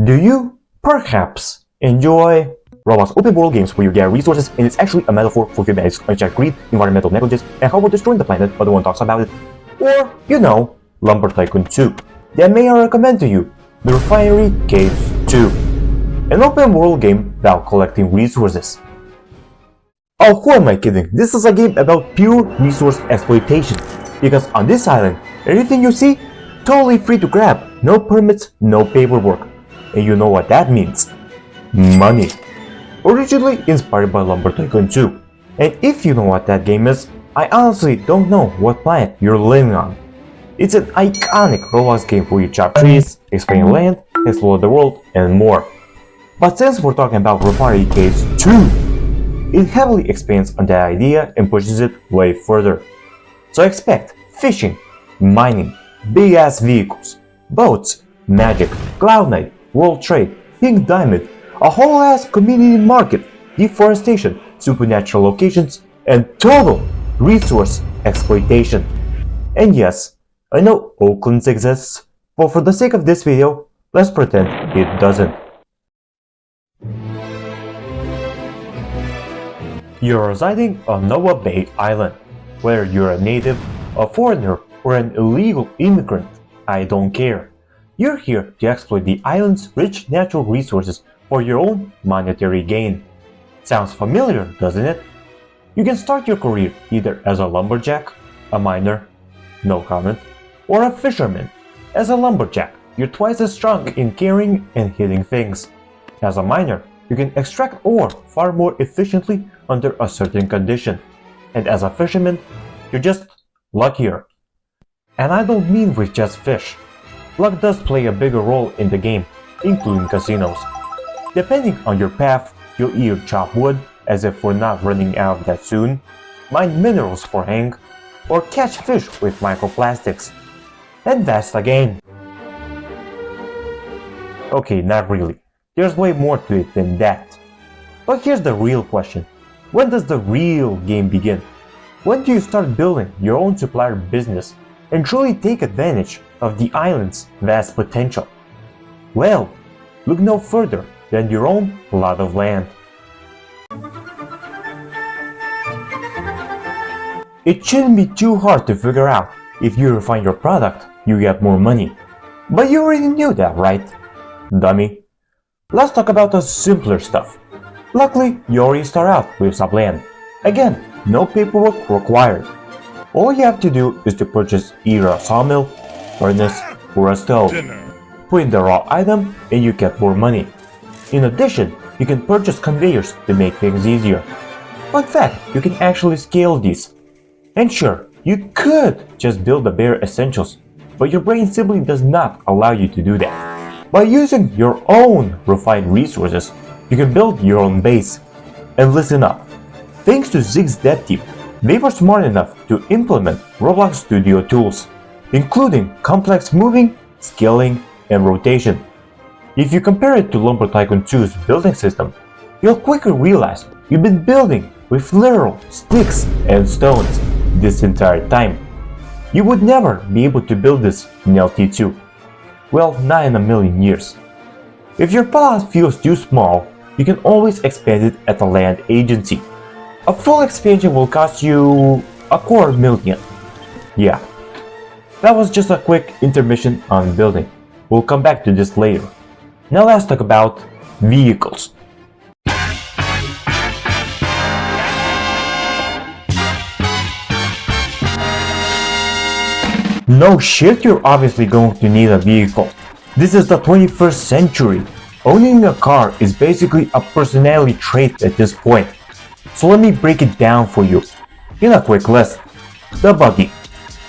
Do you, perhaps, enjoy Roblox open world games where you get resources and it's actually a metaphor for humanity's unchecked greed, environmental negligence, and how we're destroying the planet but no one talks about it? Or, Lumber Tycoon 2. Then may I recommend to you the Refinery Caves 2, an open world game about collecting resources. Oh, who am I kidding? This is a game about pure resource exploitation, because on this island, everything you see, totally free to grab, no permits, no paperwork. And you know what that means? Money. Originally inspired by Lumber Tycoon 2. And if you know what that game is, I honestly don't know what planet you're living on. It's an iconic Roblox game where you chop trees, expand land, explore the world, and more. But since we're talking about Refinery Caves 2, it heavily expands on that idea and pushes it way further. So expect fishing, mining, big-ass vehicles, boats, magic, Cloud Knight, World Trade, Pink Diamond, a whole ass community market, deforestation, supernatural locations, and total resource exploitation. And yes, I know Oaklands exists, but for the sake of this video, let's pretend it doesn't. You're residing on Noah Bay Island. Whether you're a native, a foreigner, or an illegal immigrant, I don't care. You're here to exploit the island's rich natural resources for your own monetary gain. Sounds familiar, doesn't it? You can start your career either as a lumberjack, a miner, no comment, or a fisherman. As a lumberjack, you're twice as strong in carrying and hitting things. As a miner, you can extract ore far more efficiently under a certain condition. And as a fisherman, you're just luckier. And I don't mean with just fish. Luck does play a bigger role in the game, including casinos. Depending on your path, you'll either chop wood, as if we're not running out of that soon, mine minerals for hang, or catch fish with microplastics. And that's the game. Okay, not really. There's way more to it than that. But here's the real question. When does the real game begin? When do you start building your own supplier business and truly take advantage of the island's vast potential? Well, look no further than your own plot of land. It shouldn't be too hard to figure out. If you refine your product, you get more money. But you already knew that, right? Dummy. Let's talk about the simpler stuff. Luckily, you already start out with some land. Again, no paperwork required. All you have to do is to purchase either a sawmill, furnace, or a stove. Put in the raw item and you get more money. In addition, you can purchase conveyors to make things easier. Fun fact, you can actually scale these. And sure, you could just build the bare essentials, but your brain simply does not allow you to do that. By using your own refined resources, you can build your own base. And listen up, thanks to Zig's dev team, they were smart enough to implement Roblox Studio tools, including complex moving, scaling, and rotation. If you compare it to Lumber Tycoon 2's building system, you'll quickly realize you've been building with literal sticks and stones this entire time. You would never be able to build this in LT2. Well, not in a million years. If your plot feels too small, you can always expand it at the land agency. A full expansion will cost you $250,000. Yeah, that was just a quick intermission on building. We'll come back to this later. Now let's talk about vehicles. No shit, you're obviously going to need a vehicle. This is the 21st century. Owning a car is basically a personality trait at this point. So let me break it down for you. In a quick list. The buggy.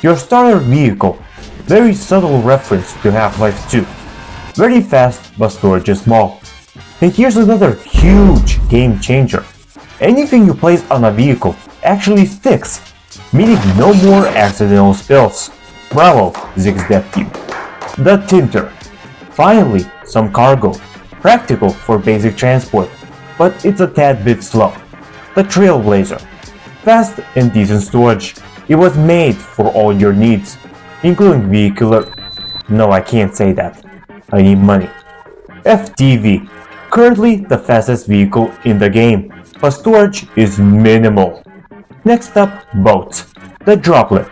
Your starter vehicle. Very subtle reference to Half-Life 2. Very fast, but storage is small. And here's another huge game changer. Anything you place on a vehicle actually sticks, meaning no more accidental spills. Bravo, Zig's dev team. The tinter. Finally, some cargo. Practical for basic transport, but it's a tad bit slow. The trailblazer. Fast and decent storage. It was made for all your needs, including vehicular. No, I can't say that. I need money. FTV, currently the fastest vehicle in the game, but storage is minimal. Next up, boats. The Droplet.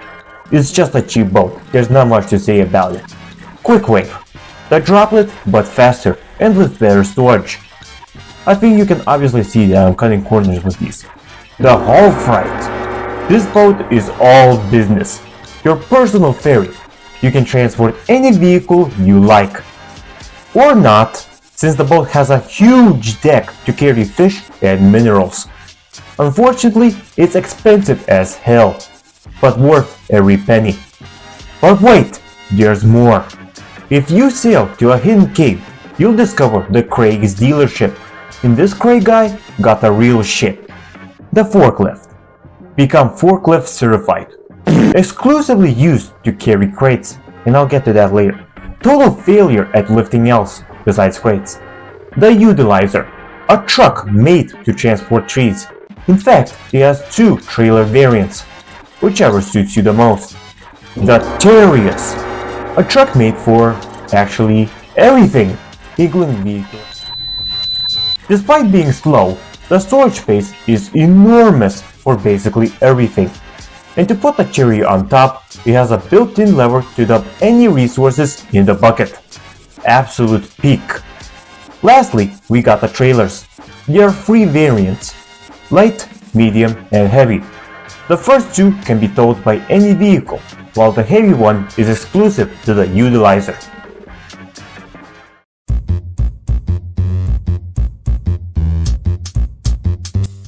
It's just a cheap boat, there's not much to say about it. Quick Wave. The Droplet, but faster and with better storage. I think you can obviously see that I'm cutting corners with these. The Hull Freight. This boat is all business. Your personal ferry. You can transport any vehicle you like. Or not, since the boat has a huge deck to carry fish and minerals. Unfortunately, it's expensive as hell, but worth every penny. But wait, there's more. If you sail to a hidden cave, you'll discover the Craig's dealership. And this Craig guy got a real shit. The Forklift. Become forklift certified. Exclusively used to carry crates, and I'll get to that later. Total failure at lifting else besides crates. The Utilizer. A truck made to transport trees. In fact, it has 2 trailer variants, whichever suits you the most. The Terrius. A truck made for, actually, everything, including vehicles. Despite being slow, the storage space is enormous for basically everything. And to put the cherry on top, it has a built-in lever to dump any resources in the bucket. Absolute peak. Lastly, we got the trailers. There are 3 variants: light, medium, and heavy. The first 2 can be towed by any vehicle, while the heavy one is exclusive to the Utilizer.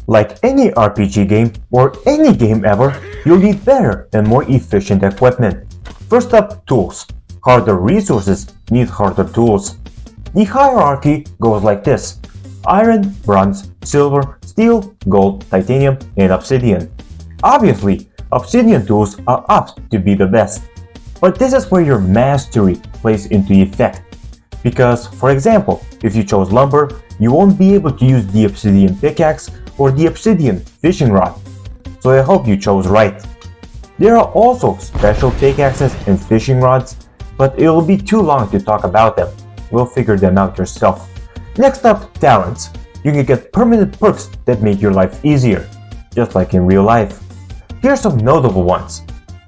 Like any RPG game, or any game ever, you'll need better and more efficient equipment. First up, tools. Harder resources need harder tools. The hierarchy goes like this: iron, bronze, silver, steel, gold, titanium, and obsidian. Obviously, obsidian tools are apt to be the best. But this is where your mastery plays into effect. Because, for example, if you chose lumber, you won't be able to use the obsidian pickaxe or the obsidian fishing rod. So I hope you chose right. There are also special pickaxes and fishing rods, but it will be too long to talk about them. We'll figure them out yourself. Next up, talents. You can get permanent perks that make your life easier, just like in real life. Here are some notable ones.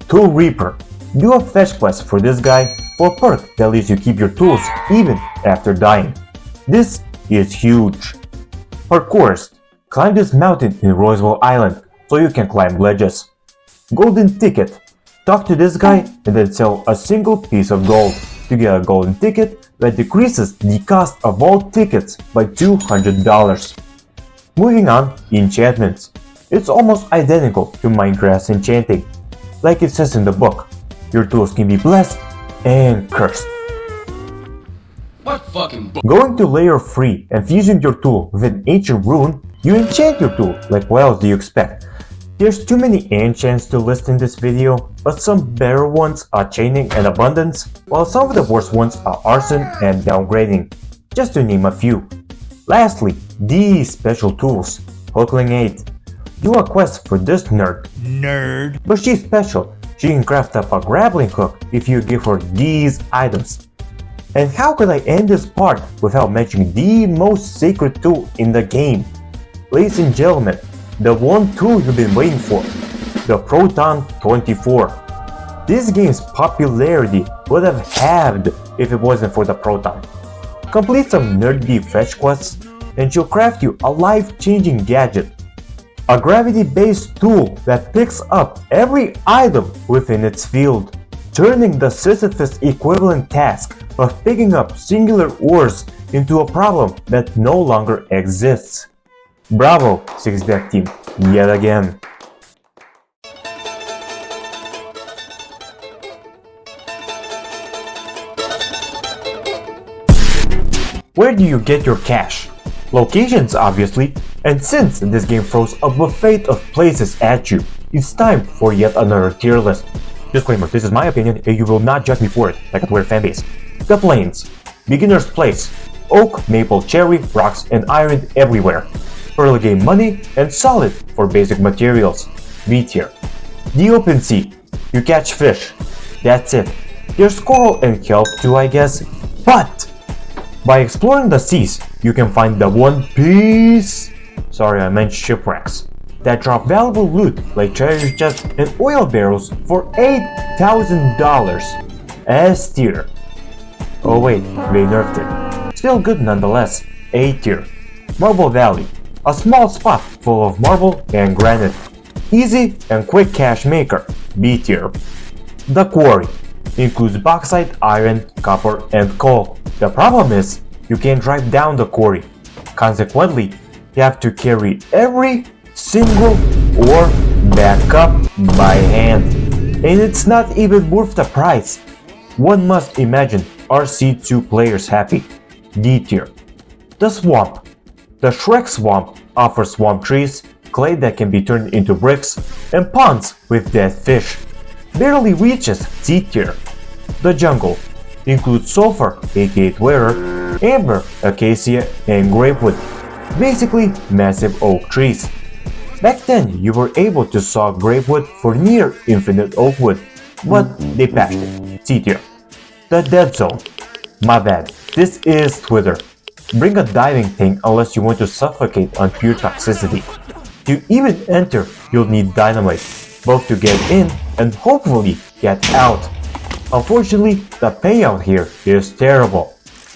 Tool Reaper. Do a fetch quest for this guy for a perk that lets you keep your tools even after dying. This is huge. Parkourist. Climb this mountain in Roswell Island so you can climb ledges. Golden Ticket. Talk to this guy and then sell a single piece of gold to get a golden ticket that decreases the cost of all tickets by $200. Moving on, enchantments. It's almost identical to Minecraft's enchanting. Like it says in the book, your tools can be blessed and cursed. What fucking Going to layer 3 and fusing your tool with an ancient rune, you enchant your tool. Like what else do you expect? There's too many enchants to list in this video, but some better ones are chaining and abundance, while some of the worst ones are arson and downgrading, just to name a few. Lastly, these special tools. Hookling 8. Do a quest for this nerd. But she's special. She can craft up a grappling hook if you give her these items. And how could I end this part without mentioning the most sacred tool in the game? Ladies and gentlemen, the one tool you've been waiting for, the Proton 24. This game's popularity would have halved if it wasn't for the Proton. Complete some nerdy fetch quests and she'll craft you a life-changing gadget. A gravity-based tool that picks up every item within its field, turning the Sisyphus equivalent task of picking up singular ores into a problem that no longer exists. Bravo, 6-Deck team, yet again. Where do you get your cash? Locations, obviously, and since this game throws a buffet of places at you, it's time for yet another tier list. Disclaimer, this is my opinion and you will not judge me for it, like a Twitter fanbase. The Plains. Beginner's Place. Oak, maple, cherry, rocks, and iron everywhere. Early game money and solid for basic materials. B tier. The Open Sea. You catch fish. That's it. There's coral and kelp too, I guess. But By exploring the seas, you can find the One Piece, sorry I meant shipwrecks, that drop valuable loot like treasure chests and oil barrels for $8,000. S tier. Oh wait, they nerfed it. Still good nonetheless. A tier. Marble Valley, a small spot full of marble and granite. Easy and quick cash maker. B tier. The Quarry. Includes bauxite, iron, copper, and coal. The problem is, you can't drive down the quarry. Consequently, you have to carry every single ore back up by hand. And it's not even worth the price. One must imagine RC2 players happy. D tier. The Swamp. The Shrek Swamp offers swamp trees, clay that can be turned into bricks, and ponds with dead fish. Barely reaches C tier. The Jungle includes sulfur, aka Twitter, amber, acacia, and grapewood. Basically, massive oak trees. Back then, you were able to saw grapewood for near infinite oak wood, but they patched it. C tier. The Dead Zone. My bad, this is Twitter. Bring a diving tank unless you want to suffocate on pure toxicity. To even enter, you'll need dynamite, both to get in and hopefully get out. Unfortunately, the payout here is terrible,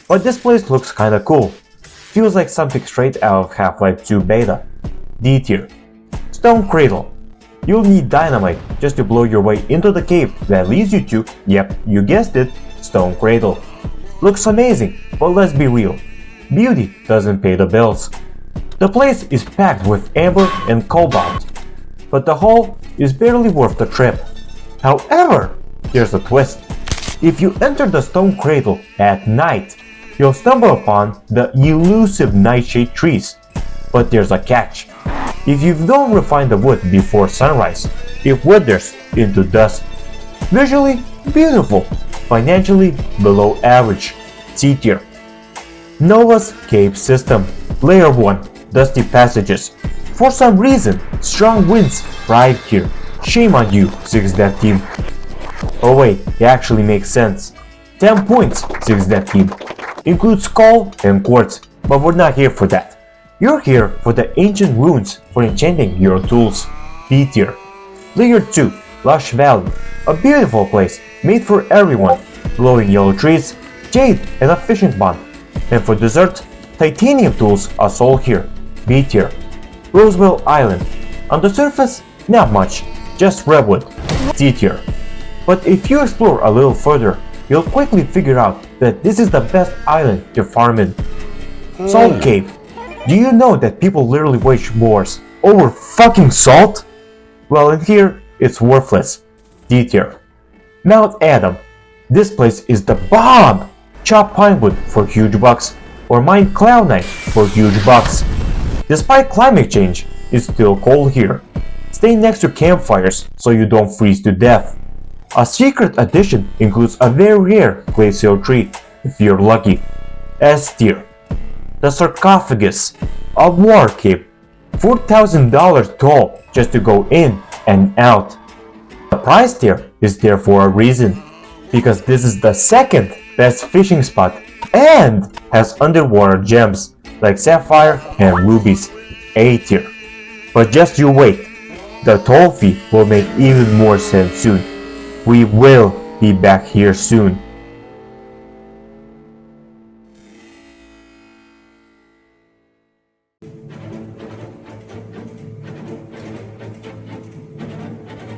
but this place looks kinda cool. Feels like something straight out of Half-Life 2 beta. D tier. Stone Cradle. You'll need dynamite just to blow your way into the cave that leads you to, yep, you guessed it, Stone Cradle. Looks amazing, but let's be real. Beauty doesn't pay the bills. The place is packed with amber and cobalt, but the haul is barely worth the trip. However, here's a twist. If you enter the Stone Cradle at night, you'll stumble upon the elusive nightshade trees. But there's a catch. If you don't refine the wood before sunrise, it withers into dust. Visually, beautiful. Financially, below average. C tier. Nova's Cave System. Layer 1. Dusty passages. For some reason, strong winds thrive here. Shame on you, 6dev team. Oh wait, it actually makes sense. 10 points, 6dev team. Includes coal and quartz, but we're not here for that. You're here for the ancient runes for enchanting your tools. B tier. Layer 2. Lush Valley. A beautiful place made for everyone. Glowing yellow trees, jade, and a fishing pond. And for dessert, titanium tools are sold here. B tier. Roswell Island. On the surface, not much, just redwood. C tier. But if you explore a little further, you'll quickly figure out that this is the best island to farm in. Salt Cave. Do you know that people literally wage wars over fucking salt? Well, in here, it's worthless. D tier. Mount Adam. This place is the bomb! Chop pinewood for huge bucks, or mine cloudnite for huge bucks. Despite climate change, it's still cold here. Stay next to campfires so you don't freeze to death. A secret addition includes a very rare glacial tree, if you're lucky. S tier. The Sarcophagus. A war cave. $4,000 tall just to go in and out. The price tier is there for a reason, because this is the second best fishing spot and has underwater gems like sapphire and rubies. A tier. But just you wait, the toll fee will make even more sense soon. We will be back here soon.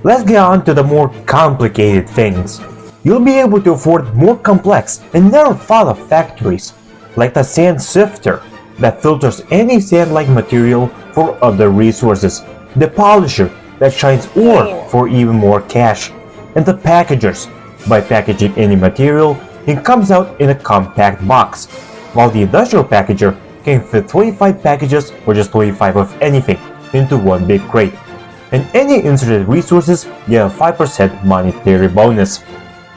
Let's get on to the more complicated things. You'll be able to afford more complex and never thought of factories, like the sand sifter that filters any sand-like material for other resources, the polisher that shines ore for even more cash, and the packagers. By packaging any material, it comes out in a compact box, while the industrial packager can fit 25 packages or just 25 of anything into one big crate. And any inserted resources get a 5% monetary bonus.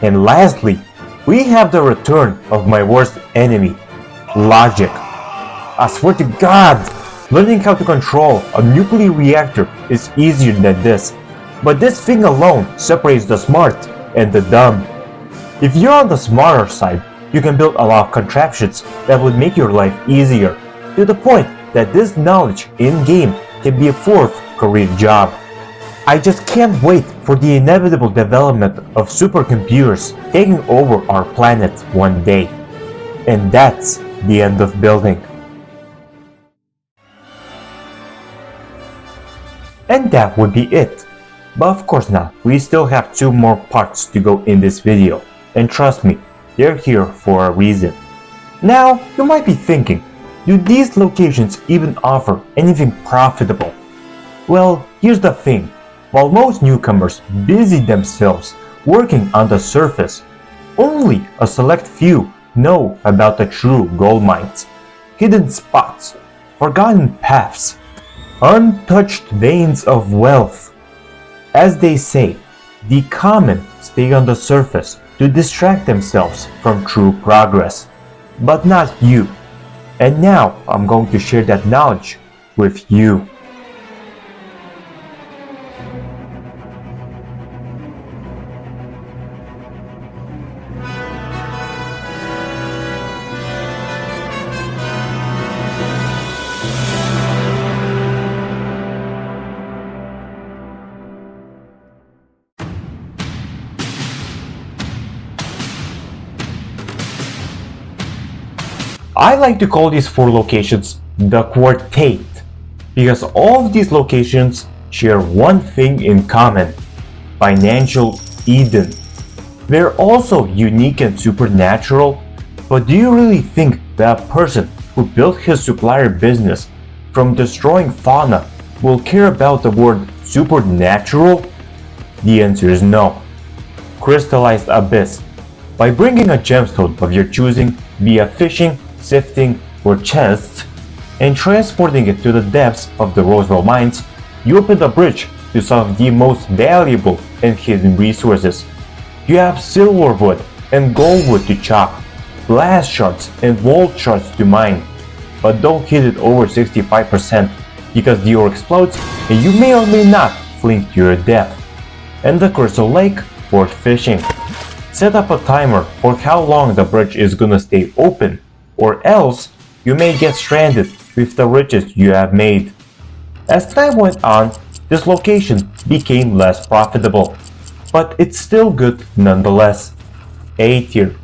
And lastly, we have the return of my worst enemy, logic. I swear to God, learning how to control a nuclear reactor is easier than this. But this thing alone separates the smart and the dumb. If you're on the smarter side, You can build a lot of contraptions that would make your life easier, to the point that this knowledge in-game can be a fourth career job. I just can't wait for the inevitable development of supercomputers taking over our planet one day. And that's the end of building. And that would be it. But of course not, we still have 2 more parts to go in this video. And trust me, they're here for a reason. Now, you might be thinking, do these locations even offer anything profitable? Well, here's the thing. While most newcomers busy themselves working on the surface, only a select few know about the true gold mines, hidden spots, forgotten paths, untouched veins of wealth. As they say, the common stay on the surface to distract themselves from true progress, but not you. And now I'm going to share that knowledge with you. I like to call these 4 locations the QUARTET, because all of these locations share one thing in common: financial Eden. They're also unique and supernatural, but do you really think that a person who built his supplier business from destroying fauna will care about the word supernatural? The answer is no. Crystallized Abyss. By bringing a gemstone of your choosing via fishing, sifting, or chests, and transporting it to the depths of the Roswell mines, you open the bridge to some of the most valuable and hidden resources. You have silverwood and goldwood to chop, blast shards and vault shards to mine, but don't hit it over 65% because the ore explodes and you may or may not fling to your death. And the Crystal Lake for fishing. Set up a timer for how long the bridge is gonna stay open, or else you may get stranded with the riches you have made. As time went on, this location became less profitable, but it's still good nonetheless. A tier.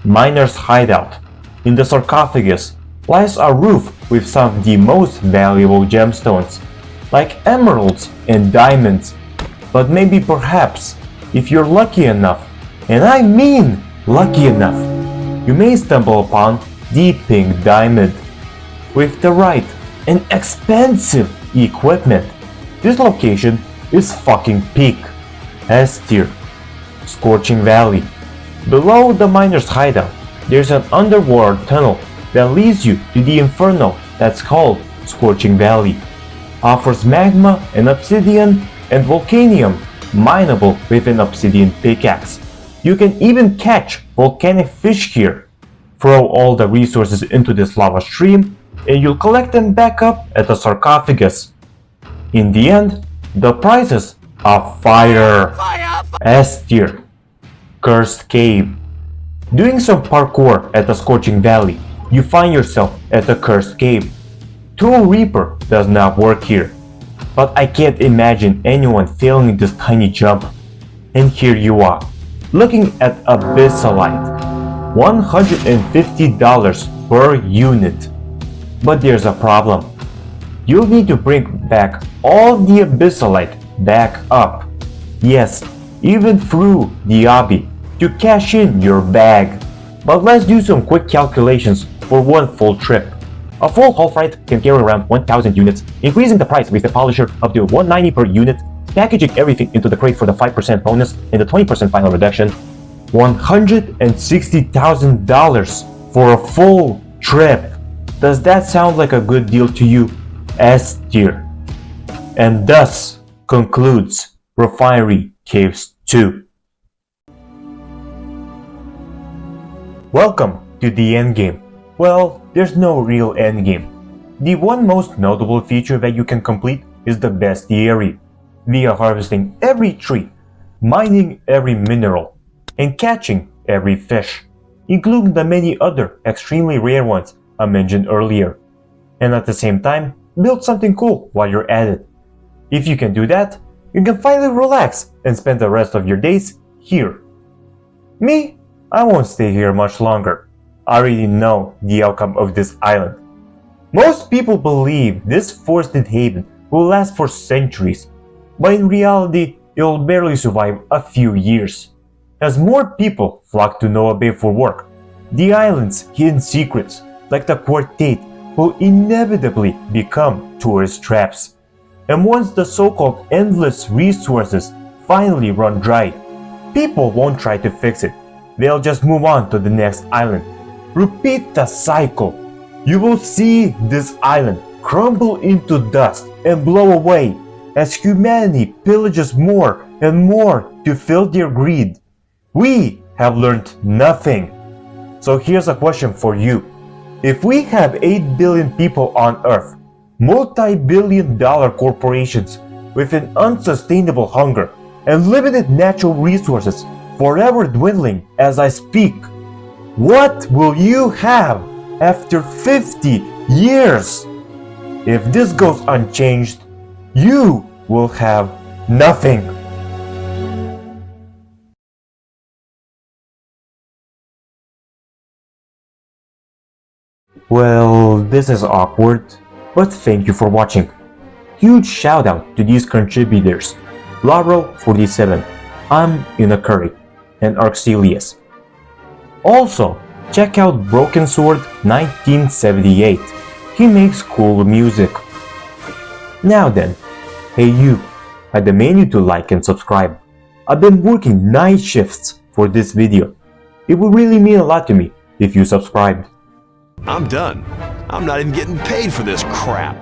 Miner's Hideout. In the sarcophagus lies a roof with some of the most valuable gemstones, like emeralds and diamonds. But maybe perhaps, if you're lucky enough, and I mean lucky enough, you may stumble upon the pink diamond. With the right and expensive equipment, this location is fucking peak. S tier. Scorching Valley. Below the miner's hideout, there's an underwater tunnel that leads you to the inferno that's called Scorching Valley. Offers magma and obsidian and volcanium, mineable with an obsidian pickaxe. You can even catch volcanic fish here. Throw all the resources into this lava stream and you'll collect them back up at the sarcophagus. In the end, the prizes are fire. S tier. Cursed Cave. Doing some parkour at the Scorching Valley, you find yourself at the Cursed Cave. Tool Reaper does not work here, but I can't imagine anyone failing this tiny jump. And here you are, looking at Abyssalite. $150 per unit. But there's a problem. You'll need to bring back all the Abyssalite back up. Yes, even through the obby to cash in your bag. But let's do some quick calculations for one full trip. A full haul freight can carry around 1,000 units, increasing the price with the polisher up to $190 per unit, packaging everything into the crate for the 5% bonus and the 20% final reduction. $160,000 for a full trip. Does that sound like a good deal to you? S tier. And thus concludes Refinery Caves 2. Welcome to the endgame. Well, there's no real endgame. The one most notable feature that you can complete is the bestiary, via harvesting every tree, mining every mineral, and catching every fish. including the many other extremely rare ones I mentioned earlier. And at the same time, build something cool while you're at it. If you can do that, you can finally relax and spend the rest of your days here. Me, I won't stay here much longer. I already know the outcome of this island. Most people believe this forested haven will last for centuries, but in reality, it will barely survive a few years. As more people flock to Noah Bay for work, the island's hidden secrets, like the QUARTET, will inevitably become tourist traps. And once the so-called endless resources finally run dry, people won't try to fix it. They'll just move on to the next island. Repeat the cycle. You will see this island crumble into dust and blow away as humanity pillages more and more to fill their greed. We have learned nothing. So here's a question for you. If we have 8 billion people on Earth, multi-billion-dollar corporations with an unsustainable hunger and limited natural resources forever dwindling as I speak, what will you have after 50 years? If this goes unchanged, you will have nothing. Well, this is awkward, but thank you for watching. Huge shout out to these contributors: Laurel47, ImInACurry, and Arxellious. Also, check out Broken Sword 1978. He makes cool music. Now then, hey you, I demand you to like and subscribe. I've been working night shifts for this video. It would really mean a lot to me if you subscribed. I'm done. I'm not even getting paid for this crap.